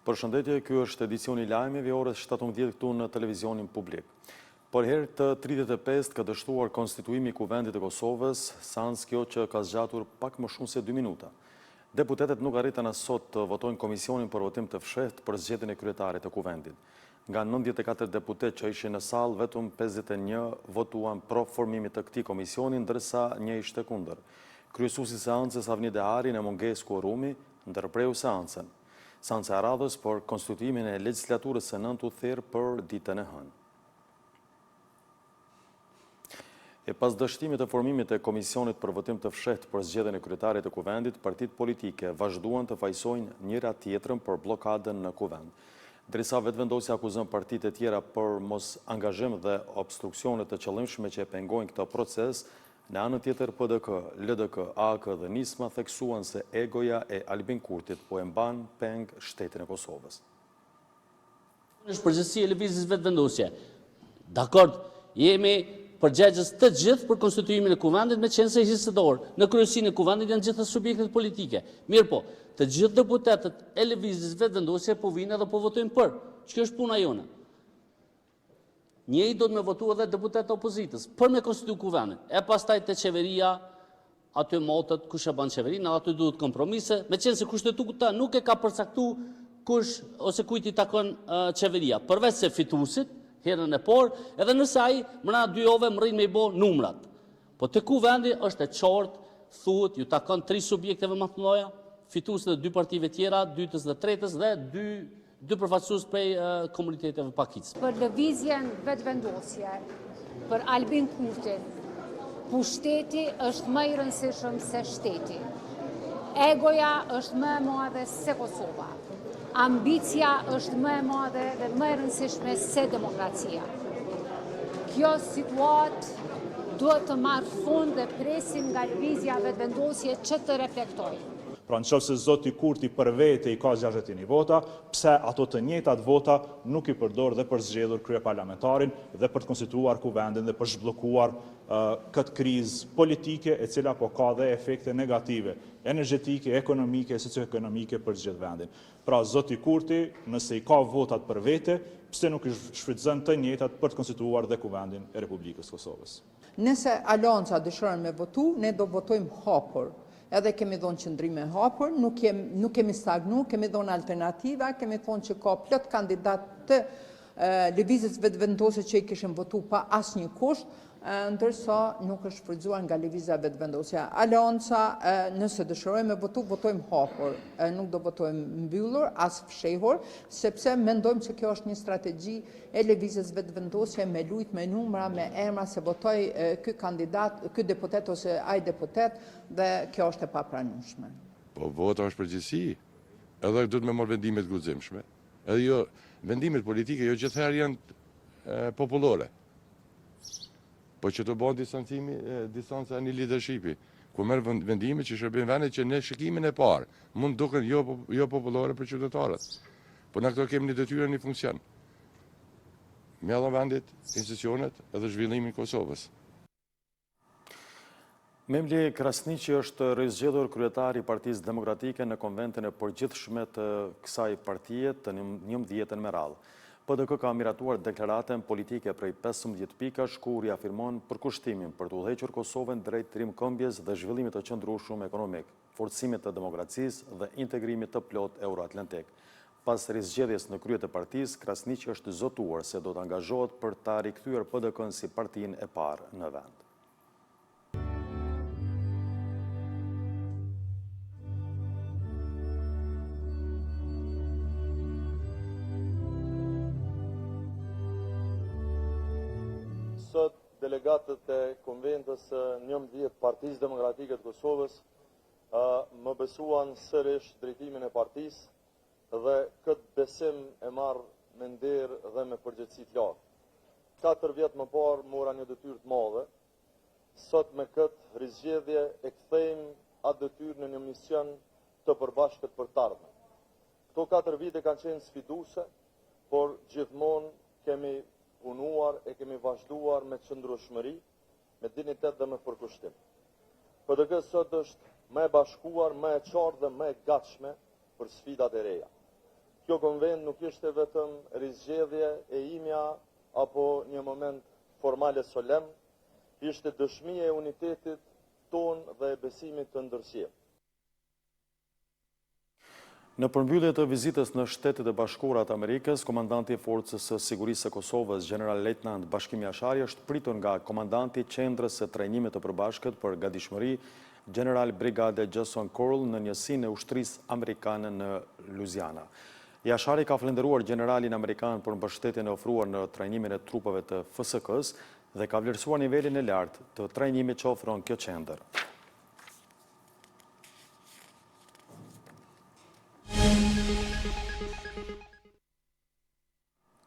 Përshëndetje, ky është edicioni i lajmeve orës 17 këtu në televizionin publik. Për herë të 35 ka dështuar konstituimi i Kuvendit të Kosovës, seancë kjo që ka zgjatur pak më shumë se 2 minuta. Deputetet nuk arritën as sot të votojnë komisionin për votim të fshehtë për zgjedhjen e kryetarit të Kuvendit. Nga 94 deputet që ishin në sallë, vetëm 51 votuan pro formimit të këtij komisioni, ndërsa një ishte kundër. Kryesuesi i seancës Avni Dehari në mungesë quorumi ndërpreu seancën. Seanca e radhës për konstituimin e legislaturës së 9 u therr për ditën e hënë. E pas dështimit të formimit të komisionit për votim të fshehtë për zgjedhjen e kryetarit të Kuvendit, partitë politike vazhduan të fajsojnë njëra tjetrën për blokadën në Kuvend. Drisa vetëvendosja akuzon partitë e tjera për mos angazhim dhe obstruksionet të qëllimshme që e pengojnë këtë proces, në anën tjetër PDK, LDK, AK dhe Nisma theksuan se egoja e Albin Kurtit po e mban peng shtetin e Kosovës. Është përgjegjësia e lëvizjes vetëvendosje. Dakord, jemi përgjegjës të gjithë për konstituimin e Kuvendit me qenë se histor. Në kryesinë e Kuvendit janë gjithë subjektet politike. Mirë po, të gjithë deputetët e lëvizjes vetëvendosje po vinë edhe po votojnë për. Që është puna jone. Njëri do të me votu edhe deputetë opozitës, për me konstituu Kuvendin. E pastaj të qeveria, aty motët kush e ban qeverinë, aty duhet kompromise, me qenë se kushtetuta nuk e ka përcaktu kush ose kujt i takon qeveria, përveç se fituesit, herën e por, edhe nëse ai mbrana dy ove mrin me i bë numrat. Po te Kuvendi është e qartë, thuhet ju takon 3 subjekteve më të mëdha, fituesit e 2 partive tjera, dytës dhe tretës dhe dy përfaqësues prej komuniteteve pakicë. Për lëvizjen vetëvendosje, për Albin Kurtin, pushteti është më i rëndësishëm se shteti. Egoja është më e madhe se Kosova. Ambicia është më e madhe dhe më e rëndësishme se demokracia. Kjo situatë duhet të marrë fund dhe presim nga lëvizja vetëvendosje që të reflektojë. Pra nëse zoti Kurti për vete i ka 61 vota, pse ato të njëjtat vota nuk i përdor dhe për zgjedhur kryeparlamentarin dhe për të konstituar Kuvendin dhe për zhbllokuar këtë krizë politike e cila po ka dhe efekte negative, energjetike, ekonomike, socioekonomike për gjithë vendin. Pra zoti Kurti, nëse i ka votat për vete, pse nuk i shfrytëzon të njëjtat për të konstituar dhe Kuvendin e Republikës Kosovës. Nëse Alonca dëshiron me votu, ne do votojmë hapur. Edhe kemi dhonë qëndrime hapur, nuk kemi stagnu, kemi dhonë alternativa, kemi thonë që ka plot kandidat të lëvizjes vetëvendosje që i kishin votu pa asnjë kusht, ndërsa nuk është shfrytzuar nga lëvizja vetëvendosje. Alonca, nëse dëshirojmë me votu, votojmë hapur, nuk do votojmë mbyllur, as fshehur, sepse mendojmë se kjo është një strategji e lëvizjes vetëvendosje me lujt me numra, me emra, se votoj ky kandidat, ky deputet ose ai deputet, dhe kjo është e papranueshme. Po vota është përgjithësi, edhe duhet me marrë vendimet guximshme. Edhe jo, vendimet politike jo gjithherë janë popullore. Po që të bëhen distanca e një leadershipi, ku merr vendime që shërbejnë vendit që në shikimin e parë mund duken jo popullore për qytetarët. Po në këto kemi një detyrë një funksion. Mjalla vendit, institucionet edhe zhvillimin e Kosovës. Memli Krasniqi është rizgjedhur kryetari i Partisë Demokratike në konventin e përgjithshme të kësaj partije të 11 me radhë. PDK ka miratuar deklaratën politike prej 15 pikash ku riafirmon përkushtimin për të udhëhequr Kosovën drejt rimkëmbjes dhe zhvillimit të qëndrueshëm ekonomik, forcimit të demokracisë dhe integrimit të plot euroatlantik. Pas rizgjedhjes në krye të partisë, Krasniqi është zotuar se do të angazhohet për ta rikthyer PDK-n si partinë e parë në vend. Sot delegatët e konventës 11 Partisë Demokratike të Kosovës më besuan sërish drejtimin e partisë dhe këtë besim e marr me nder dhe me përgjegjësi të lartë. 4 vjet më parë mora një detyrë të madhe. Sot me këtë rizgjedhje e kthejmë atë detyrë në një mision të përbashkët për të ardhmen. Këto 4 vite kanë qenë sfiduese, por gjithmonë kemi punuar e kemi vazhduar me qëndrueshmëri, me dignitet dhe me përkushtim. PDK sot është më e bashkuar, më e qartë dhe më e gatshme për sfidat e reja. kjo konvent nuk ishte vetëm rizgjedhje e imja apo një moment formale solem, ishte dëshmia e unitetit ton dhe e besimit të ndërsjellë. Në përmbyllje të vizitës në Shtetet e Bashkuara të Amerikës, komandanti i Forcës së Sigurisë së Kosovës, General-Lejtnant Bashkim Jashari, është pritur nga komandanti i Qendrës së Trajnimit të Përbashkët për Gatishmëri, General Brigade Jason Corll, në njësinë e ushtrisë amerikane në Louisiana. Jashari ka falendëruar generalin amerikan për mbështetjen e ofruar në trajnimin e trupave të FSK-s dhe ka vlerësuar nivelin e lartë të trajnimit që ofron kjo qendër.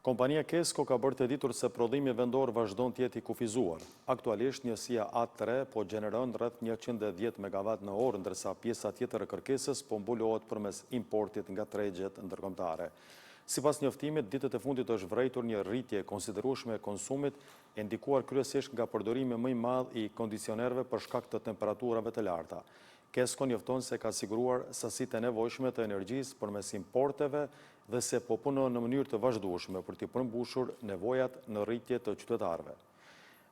Kompania Kesko ka bërë të ditur se prodhimi vendor vazhdon të jetë i kufizuar. Aktualisht njësia A3 po gjeneron rreth 110 MW në orë, ndërsa pjesa tjetër e kërkesës po mbulohet përmes importit nga tregjet ndërkombëtare. Sipas njoftimit, ditët e fundit është vërejtur një rritje konsiderueshme e konsumit, e ndikuar kryesisht nga përdorimi më i madh i kondicionerëve për shkak të temperaturave të larta. Kesko njofton se ka siguruar sasitë e nevojshme të energjisë përmes importeve dhe se po punon në mënyrë të vazhdueshme për të përmbushur nevojat në rritje të qytetarëve.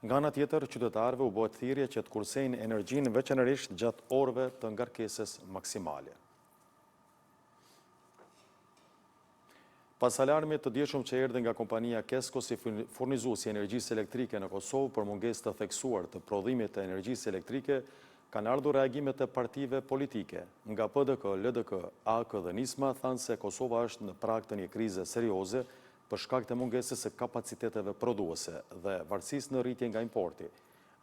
Nga ana tjetër, qytetarëve u bëhet thirrje që të kursejnë energjinë veçanërisht gjatë orëve të ngarkesës maksimale. Pas alarmit të dieshëm që erdhi nga kompania Kesko si furnizuesi i energjisë elektrike në Kosovë për mungesë të theksuar të prodhimit të energjisë elektrike, kanë ardhur reagimet e partive politike. Nga PDK, LDK, AK dhe Nisma thanë se Kosova është në prag të një krize serioze për shkak të mungesës së kapaciteteve prodhuese dhe varësisë në rritje nga importi.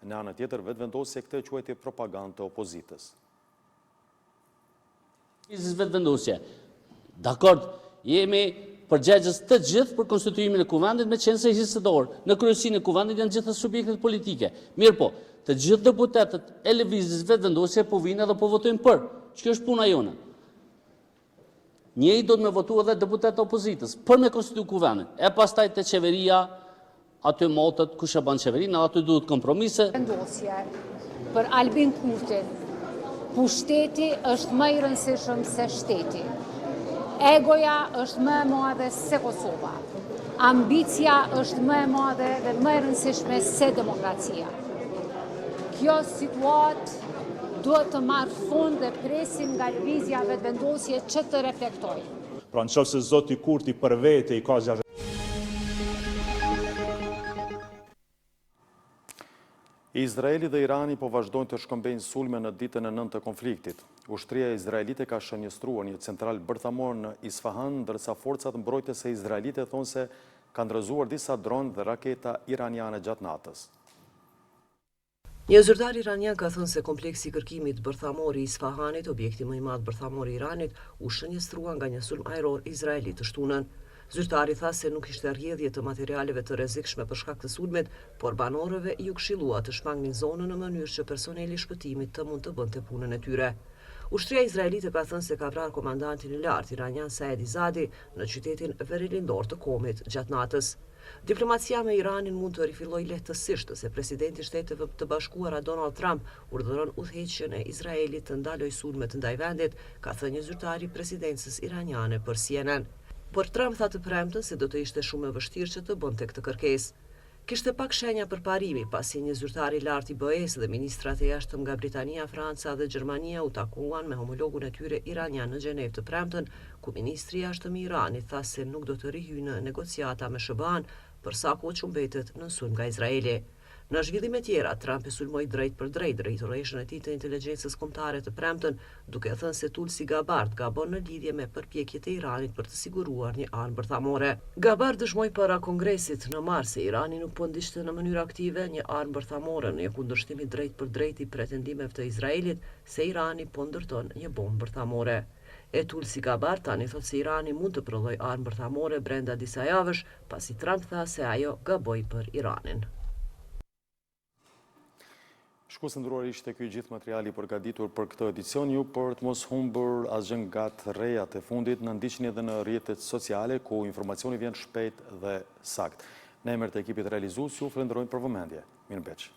Në anën tjetër, vetëvendosja këtë quajti propagandë të opozitës. Vetëvendosje. Dakord, jemi përgjegjës të gjithë për konstituimin e kuvendit me qenë se hisëdor. Në kryesinë e kuvendit janë gjithë subjektet politike. Mirë po, të gjithë deputetët e lëvizjes vetëvendosje po vinë edhe po votojnë për. Që është puna jone. Njëri do të me votu edhe deputetë opozitës për me konstituu kuvendin. E pastaj të qeveria, aty motët, kush e ban qeverinë, aty duhet kompromise. Vendosje për Albin Kurtin, pushteti është më i rëndësishëm se shteti. Egoja është më e madhe se Kosova. Ambicia është më e madhe dhe më e rëndësishme se demokracia. Kjo situatë duhet të marrë fund dhe presim nga lëvizja vetëvendosje që të reflektojë. Pra nëse zoti Kurti për vete i ka 60. Izraeli dhe Irani po vazhdojnë të shkëmbejnë sulme në ditën e 9 të konfliktit. Ushtria izraelite ka shënjestruar një central bërthamor në Isfahan, ndërsa forcat mbrojtëse izraelite thonë se kanë ndërzuar disa dronë dhe raketa iraniane gjatë natës. Një zyrtar iranian ka thënë se kompleksi i kërkimit bërthamor i Isfahanit, objekti më i madh bërthamor i Iranit, u shënjestrua nga një sulm ajror izraelit të shtunën. Zyrtari tha se nuk ishte rrjedhje të materialeve të rrezikshme për shkak të sulmit, por banorëve ju këshillua të shmangnin zonën në mënyrë që personeli shpëtimit të mund të bënte punën e tyre. Ushtria izraelite ka thënë se ka vrarë komandantin e lartë iranian Saed Izadi në qytetin Verilindor të Komit gjatë natës. Diplomacia me Iranin mund të rifillojë lehtësisht se presidenti i Shteteve të Bashkuara Donald Trump urdhëron udhëheqjen e Izraelit të ndalojë sulmet ndaj vendit, ka thënë një zyrtar i presidencës iraniane për CNN. Por Trump tha të premten se do të ishte shumë e vështirë që të bënte këtë kërkesë. Kishte pak shenja përparimi pasi një zyrtar i lartë i BE-s dhe ministrat e jashtëm nga Britania, Franca dhe Gjermania u takuan me homologun e tyre iranian në Gjenevë të premten, ku ministri i jashtëm i Iranit tha se nuk do të rihyjë në negociata me SBA-n për sa kohë që mbetet në sulm nga Izraeli. Në zhvillime tjera, Trump e sulmoi drejt për drejt drejtoreshën e tij të inteligjencës kombëtare të premten, duke thënë se Tulsi Gabbard gabon në lidhje me përpjekjet e Iranit për të siguruar një anë bërthamore. Gabbard dëshmoi para Kongresit në mars se Irani nuk po ndiqte në mënyrë aktive një anë bërthamore në një kundërshtim drejt për drejt i pretendimeve të Izraelit se Irani po ndërton një bombë bërthamore. E Tulsi Gabbard tani thotë se Irani mund të prodhojë armë bërthamore brenda disa javësh, pasi Trump tha se ajo gaboi për Iranin. Shkues nderuar, ishte ky gjithë materiali përgatitur për këtë edicion. Ju për të mos humbur asgjë nga të rejat e fundit, na ndiqni edhe në rrjetet sociale ku informacioni vjen shpejt dhe sakt. Në emër të ekipit realizues ju falenderojmë për vëmendje. Mirëmbëngjes.